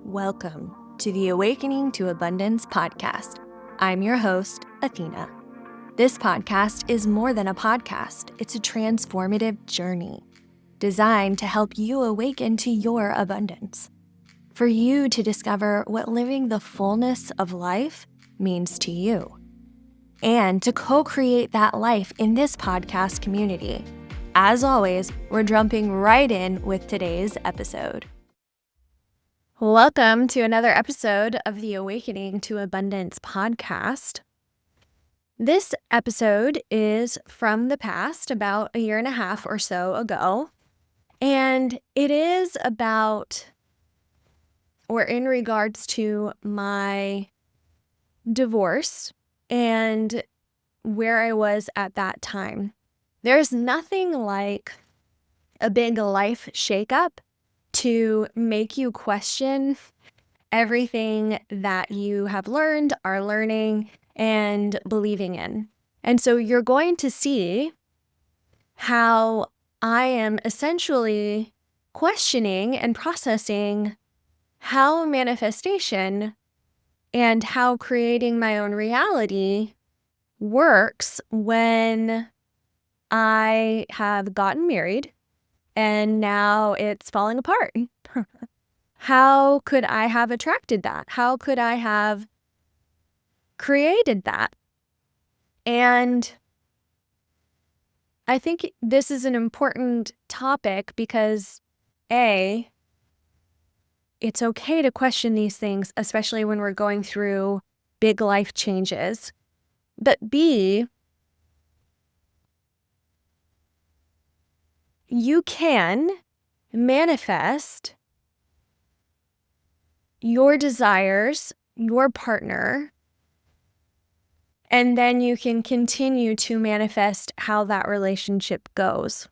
Welcome to the Awakening to Abundance podcast. I'm your host, Athena. This podcast is more than a podcast, it's a transformative journey designed to help you awaken to your abundance. For you to discover what living the fullness of life means to you, and to co-create that life in this podcast community. As always, we're jumping right in with today's episode. Welcome to another episode of the Awakening to Abundance podcast. This episode is from the past, about a year and a half or so ago, and it is about, or in regards to, my divorce and where I was at that time. There's nothing like a big life shakeup to make you question everything that you have learned, are learning, and believing in. And so you're going to see how I am essentially questioning and processing how manifestation and how creating my own reality works when I have gotten married and now it's falling apart. How could I have attracted that? How could I have created that? And I think this is an important topic because A, it's okay to question these things, especially when we're going through big life changes. But B, you can manifest your desires, your partner, and then you can continue to manifest how that relationship goes.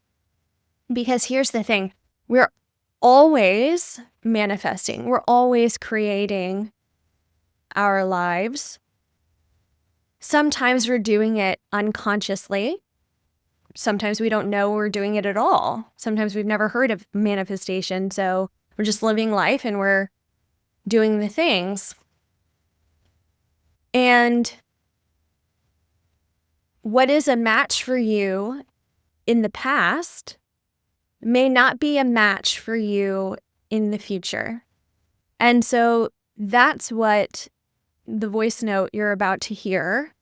Because here's the thing, we're always manifesting, we're always creating our lives. Sometimes we're doing it unconsciously. Sometimes we don't know we're doing it at all. Sometimes we've never heard of manifestation, so we're just living life and we're doing the things. And what is a match for you in the past may not be a match for you in the future. And so that's what the voice note you're about to hear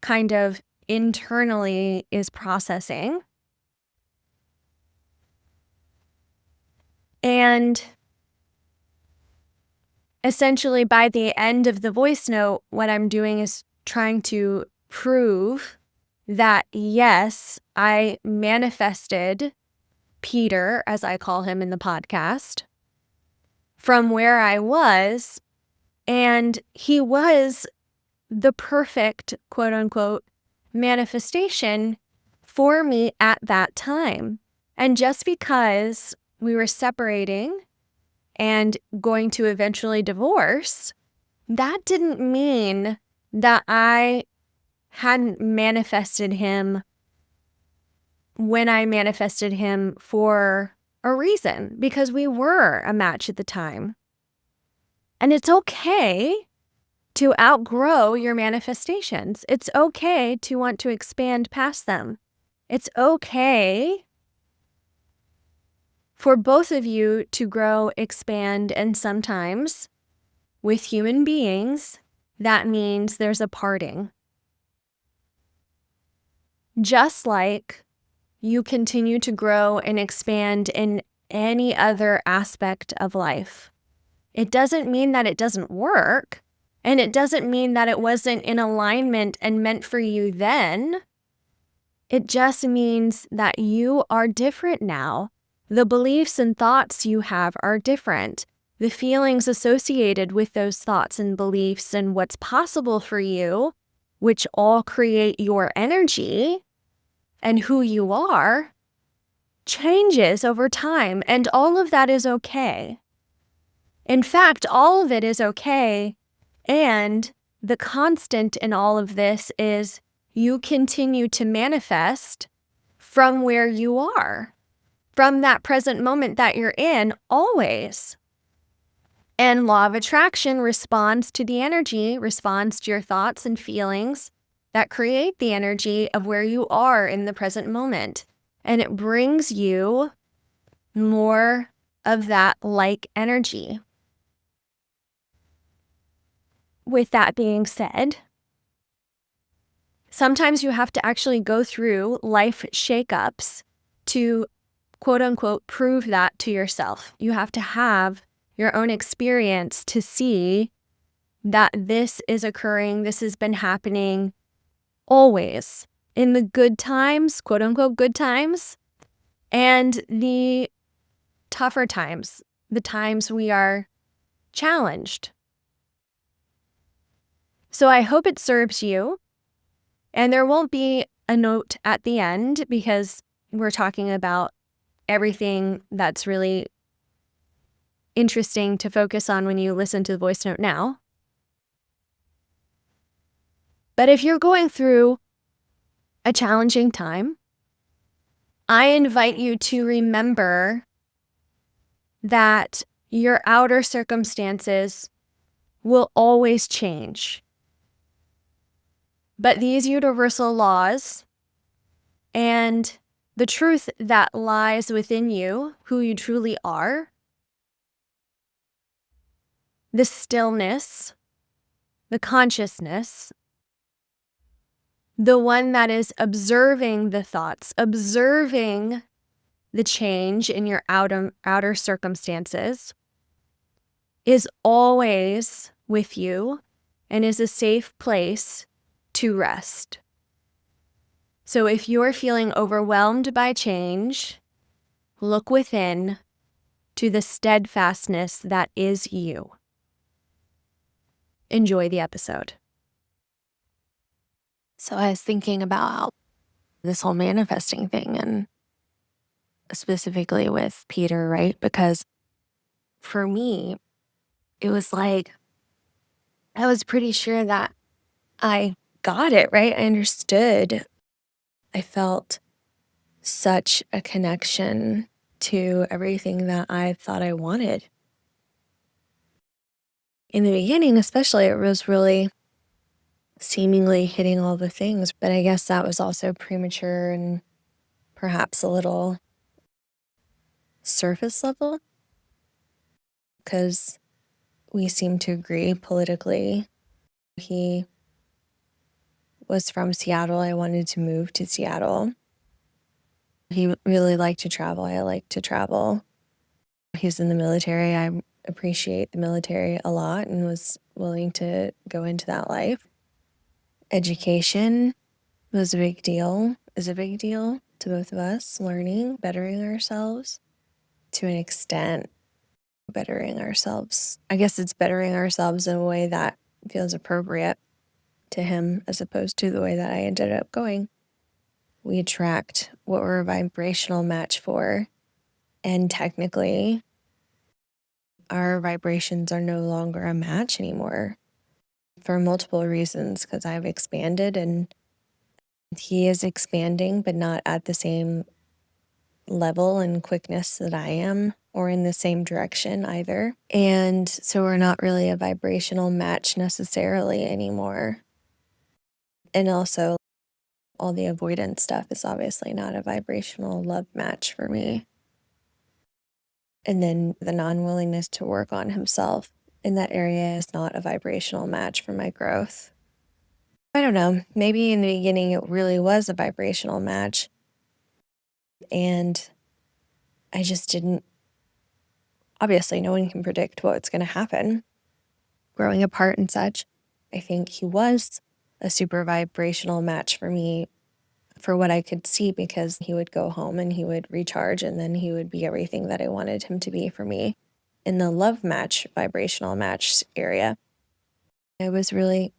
kind of internally is processing. And essentially by the end of the voice note, what I'm doing is trying to prove that yes, I manifested Peter, as I call him in the podcast, from where I was, and he was the perfect, quote unquote, manifestation for me at that time. And just because we were separating and going to eventually divorce, that didn't mean that I hadn't manifested him when I manifested him for a reason, because we were a match at the time. And it's okay to outgrow your manifestations. It's okay to want to expand past them. It's okay for both of you to grow, expand, and sometimes with human beings, that means there's a parting. Just like you continue to grow and expand in any other aspect of life. It doesn't mean that it doesn't work. And it doesn't mean that it wasn't in alignment and meant for you then. It just means that you are different now. The beliefs and thoughts you have are different. The feelings associated with those thoughts and beliefs and what's possible for you, which all create your energy and who you are, changes over time. And all of that is okay. In fact, all of it is okay. And the constant in all of this is you continue to manifest from where you are, from that present moment that you're in, always. And law of attraction responds to the energy, responds to your thoughts and feelings that create the energy of where you are in the present moment. And it brings you more of that like energy. With that being said, sometimes you have to actually go through life shakeups to quote unquote prove that to yourself. You have to have your own experience to see that this is occurring, this has been happening always in the good times, quote unquote good times, and the tougher times, the times we are challenged. So I hope it serves you. And there won't be a note at the end because we're talking about everything that's really interesting to focus on when you listen to the voice note now. But if you're going through a challenging time, I invite you to remember that your outer circumstances will always change. But these universal laws and the truth that lies within you, who you truly are, the stillness, the consciousness, the one that is observing the thoughts, observing the change in your outer circumstances, is always with you and is a safe place to rest. So if you're feeling overwhelmed by change, look within to the steadfastness that is you. Enjoy the episode. So I was thinking about this whole manifesting thing, and specifically with Peter, right? Because for me, it was like, I was pretty sure that I got it, right? I understood. I felt such a connection to everything that I thought I wanted. In the beginning, especially, it was really seemingly hitting all the things, but I guess that was also premature and perhaps a little surface level because we seem to agree politically. He was from Seattle. I wanted to move to Seattle. He really liked to travel. I like to travel. He's in the military. I appreciate the military a lot and was willing to go into that life. Education was a big deal, is a big deal to both of us. Learning, bettering ourselves to an extent, bettering ourselves. I guess it's bettering ourselves in a way that feels appropriate to him as opposed to the way that I ended up going. We attract what we're a vibrational match for. And technically, our vibrations are no longer a match anymore for multiple reasons because I've expanded and he is expanding, but not at the same level and quickness that I am or in the same direction either. And so we're not really a vibrational match necessarily anymore. And also, all the avoidance stuff is obviously not a vibrational love match for me. And then the non-willingness to work on himself in that area is not a vibrational match for my growth. I don't know. Maybe in the beginning it really was a vibrational match. And I just didn't. Obviously, no one can predict what's going to happen. Growing apart and such, I think he was a super vibrational match for me for what I could see because he would go home and he would recharge and then he would be everything that I wanted him to be for me. In the love match, vibrational match area, I was really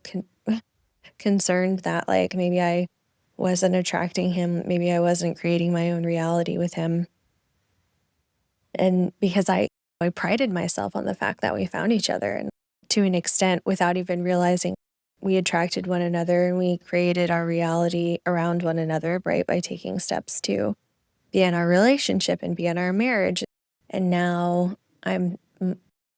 concerned that like maybe I wasn't attracting him, maybe I wasn't creating my own reality with him. And because I prided myself on the fact that we found each other and to an extent without even realizing we attracted one another and we created our reality around one another, right? By taking steps to be in our relationship and be in our marriage. And now I'm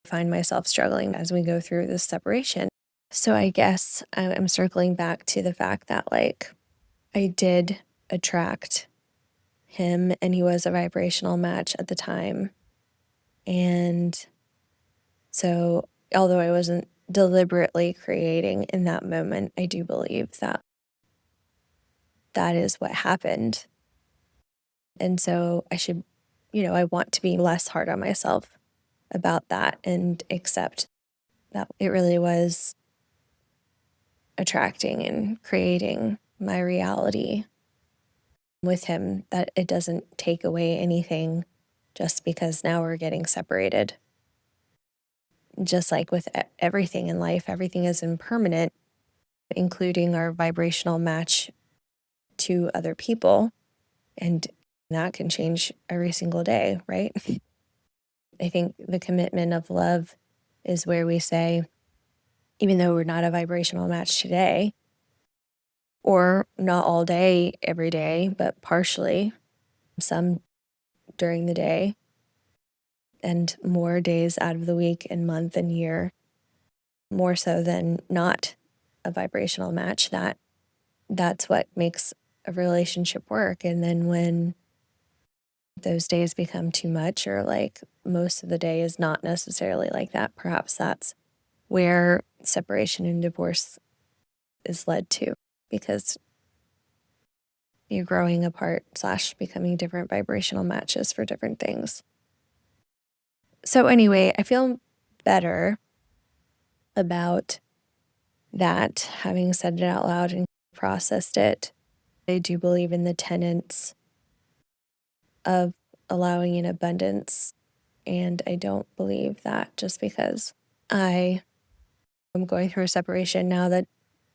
find myself struggling as we go through this separation. So I guess I'm circling back to the fact that, like, I did attract him and he was a vibrational match at the time. And so, although I wasn't deliberately creating in that moment, I do believe that that is what happened. And so I should, I want to be less hard on myself about that and accept that it really was attracting and creating my reality with him, that it doesn't take away anything just because now we're getting separated. Just like with everything in life, everything is impermanent, including our vibrational match to other people. And that can change every single day, right? I think the commitment of love is where we say, even though we're not a vibrational match today, or not all day, every day, but partially, some during the day, and more days out of the week and month and year, more so than not a vibrational match, that's what makes a relationship work. And then when those days become too much, or like most of the day is not necessarily like that, perhaps that's where separation and divorce is led to, because you're growing apart / becoming different vibrational matches for different things. So anyway, I feel better about that, having said it out loud and processed it. I do believe in the tenets of allowing an abundance, and I don't believe that just because I am going through a separation now that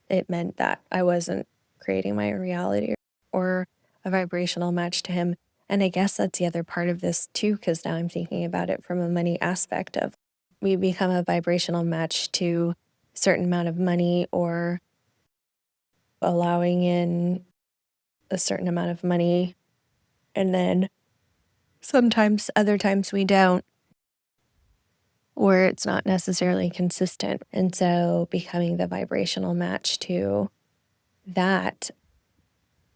it meant that I wasn't creating my reality or a vibrational match to him. And I guess that's the other part of this too, because now I'm thinking about it from a money aspect of, we become a vibrational match to a certain amount of money, or allowing in a certain amount of money, and then sometimes other times we don't, or it's not necessarily consistent. And so becoming the vibrational match to that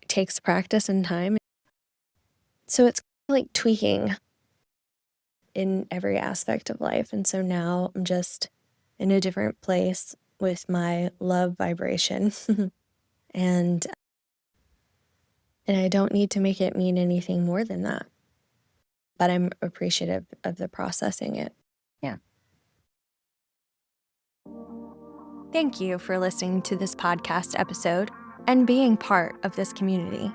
takes practice and time. So it's like tweaking in every aspect of life. And so now I'm just in a different place with my love vibration. and I don't need to make it mean anything more than that. But I'm appreciative of the processing it. Yeah. Thank you for listening to this podcast episode and being part of this community.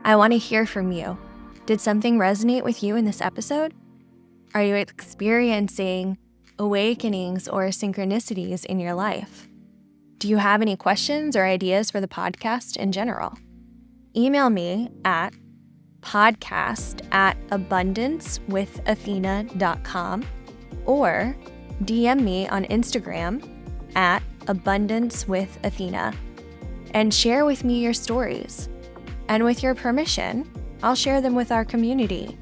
I want to hear from you. Did something resonate with you in this episode? Are you experiencing awakenings or synchronicities in your life? Do you have any questions or ideas for the podcast in general? Email me at podcast@abundancewithathena.com or DM me on Instagram at abundancewithathena and share with me your stories. And with your permission, I'll share them with our community.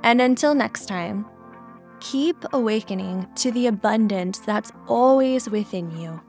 And until next time, keep awakening to the abundance that's always within you.